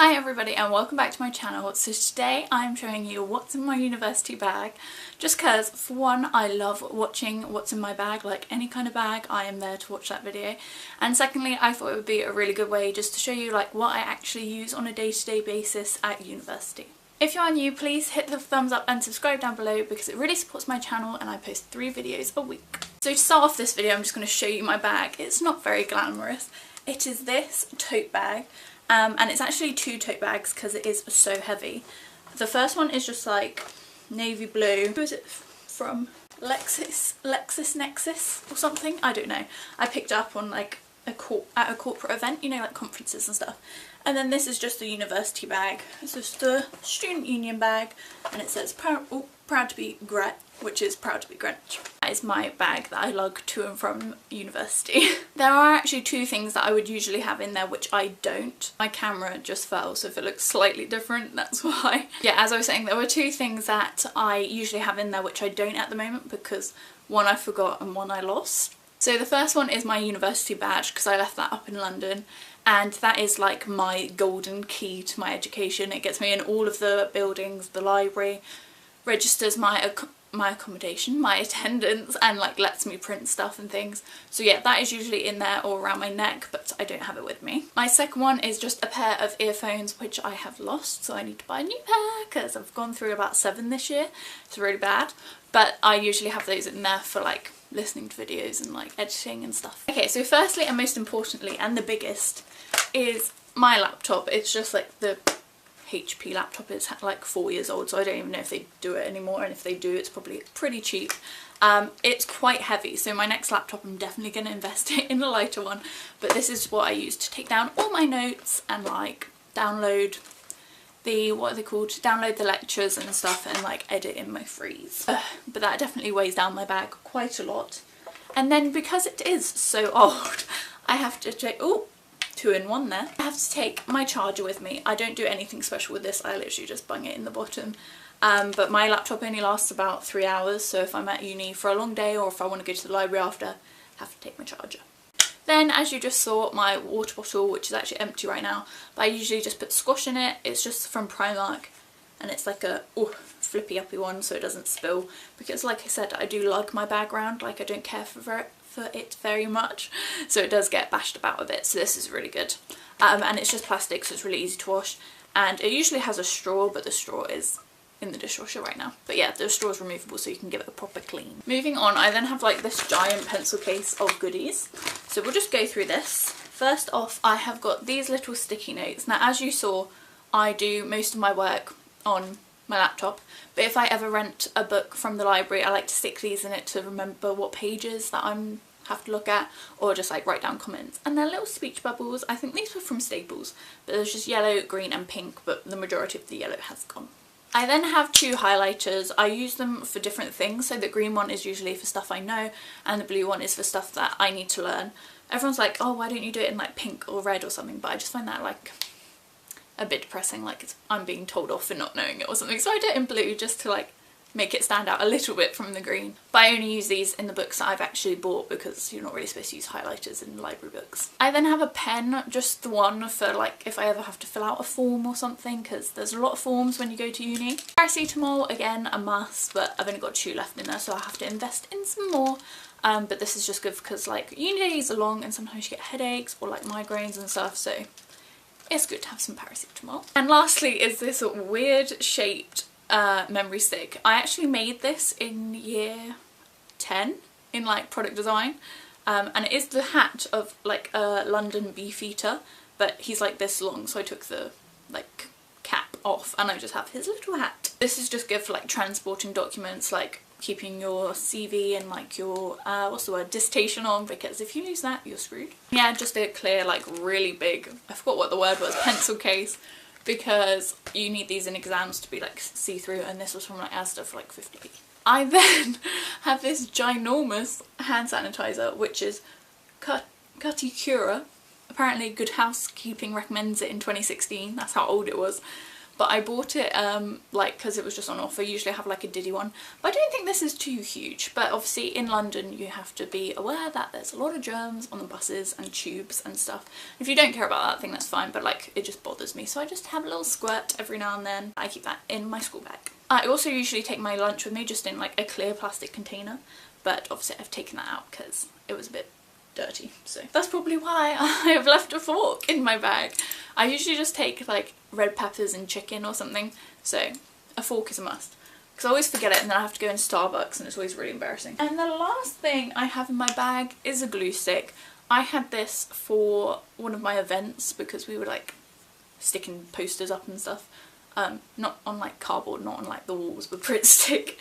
Hi everybody and welcome back to my channel. So today I'm showing you what's in my university bag, just because for one I love watching what's in my bag, like any kind of bag I am there to watch that video, and secondly I thought it would be a really good way just to show you like what I actually use on a day-to-day basis at university. If you are new, please hit the thumbs up and subscribe down below because it really supports my channel and I post 3 videos a week. So to start off this video I'm just going to show you my bag. It's not very glamorous. It is this tote bag. And it's actually 2 tote bags because it is so heavy. The first one is just like navy blue. Who is it from? LexisNexis or something? I don't know. I picked it up on like at a corporate event, you know, like conferences and stuff. And then this is just the university bag. It's just the student union bag, and it says proud to be Gret, which is proud to be Greenwich. That is my bag that I lug to and from university. There are actually 2 things that I would usually have in there which I don't. My camera just fell, so if it looks slightly different, that's why. Yeah, as I was saying, there were 2 things that I usually have in there which I don't at the moment because one I forgot and one I lost. So the first one is my university badge because I left that up in London, and that is like my golden key to my education. It gets me in all of the buildings, the library, registers my accommodation, my attendance, and like lets me print stuff and things. So yeah, that is usually in there or around my neck, but I don't have it with me. My second one is just a pair of earphones which I have lost, so I need to buy a new pair because I've gone through about 7 this year. It's really bad, but I usually have those in there for like listening to videos and like editing and stuff. Okay, so firstly and most importantly and the biggest is my laptop. It's just like the HP laptop. Is like 4 years old, so I don't even know if they do it anymore, and if they do it's probably pretty cheap. It's quite heavy, so my next laptop I'm definitely going to invest in a lighter one, but this is what I use to take down all my notes and like download the, what are they called, download the lectures and stuff and like edit in my freeze. But that definitely weighs down my bag quite a lot. And then because it is so old, I have to take, oh, 2 in 1 there. I have to take my charger with me. I don't do anything special with this, I literally just bung it in the bottom. But my laptop only lasts about 3 hours, so if I'm at uni for a long day or if I want to go to the library after, I have to take my charger. Then, as you just saw, my water bottle, which is actually empty right now, but I usually just put squash in it. It's just from Primark, and it's like a flippy uppy one so it doesn't spill, because like I said, I do lug my bag around, like I don't care for it very much, so it does get bashed about a bit, so this is really good. And it's just plastic, so it's really easy to wash, and it usually has a straw, but the straw is in the dishwasher right now. But yeah, the straw is removable so you can give it a proper clean. Moving on, I then have like this giant pencil case of goodies, so we'll just go through this. First off, I have got these little sticky notes. Now as you saw, I do most of my work on my laptop, but if I ever rent a book from the library I like to stick these in it to remember what pages that I'm have to look at, or just like write down comments. And they're little speech bubbles. I think these were from Staples, but there's just yellow, green and pink, but the majority of the yellow has gone. I then have 2 highlighters. I use them for different things, so the green one is usually for stuff I know and the blue one is for stuff that I need to learn. Everyone's like, oh, why don't you do it in like pink or red or something, but I just find that like a bit depressing, like I'm being told off for not knowing it or something, so I do it in blue just to like make it stand out a little bit from the green. But I only use these in the books that I've actually bought because you're not really supposed to use highlighters in library books. I then have a pen, just the one for like if I ever have to fill out a form or something, because there's a lot of forms when you go to uni. Paracetamol, again a must, but I've only got 2 left in there so I have to invest in some more. But this is just good because like uni days are long and sometimes you get headaches or like migraines and stuff, so it's good to have some paracetamol. And lastly is this weird shaped memory stick. I actually made this in year 10 in like product design, and it is the hat of like a London beefeater, but he's like this long, so I took the like cap off and I just have his little hat. This is just good for like transporting documents, like keeping your CV and like your what's the word, dissertation on, because if you lose that you're screwed. Yeah, just a clear like really big, I forgot what the word was, pencil case, because you need these in exams to be like see-through, and this was from like Asda for like 50p. I then have this ginormous hand sanitizer which is Katikura. Apparently Good Housekeeping recommends it in 2016, that's how old it was. but I bought it like because it was just on offer. Usually I have like a Diddy one, but I don't think this is too huge. But obviously in London you have to be aware that there's a lot of germs on the buses and tubes and stuff. If you don't care about that thing, that's fine, but like it just bothers me, so I just have a little squirt every now and then. I keep that in my school bag. I also usually take my lunch with me just in like a clear plastic container, but obviously I've taken that out because it was a bit dirty, so that's probably why I have left a fork in my bag. I usually just take like red peppers and chicken or something, so a fork is a must because I always forget it and then I have to go in Starbucks and it's always really embarrassing. And the last thing I have in my bag is a glue stick. I had this for one of my events because we were like sticking posters up and stuff. Not on like cardboard, not on like the walls, but Grit stick.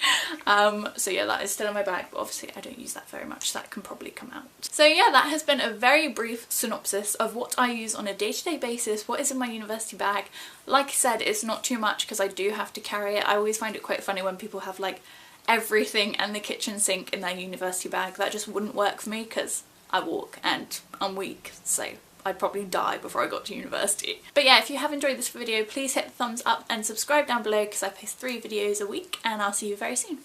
So yeah, that is still in my bag, but obviously I don't use that very much, so that can probably come out. So yeah, that has been a very brief synopsis of what I use on a day-to-day basis, what is in my university bag. Like I said, it's not too much because I do have to carry it. I always find it quite funny when people have like everything and the kitchen sink in their university bag. That just wouldn't work for me because I walk and I'm weak, so I'd probably die before I got to university. But yeah, if you have enjoyed this video, please hit the thumbs up and subscribe down below because I post 3 videos a week, and I'll see you very soon.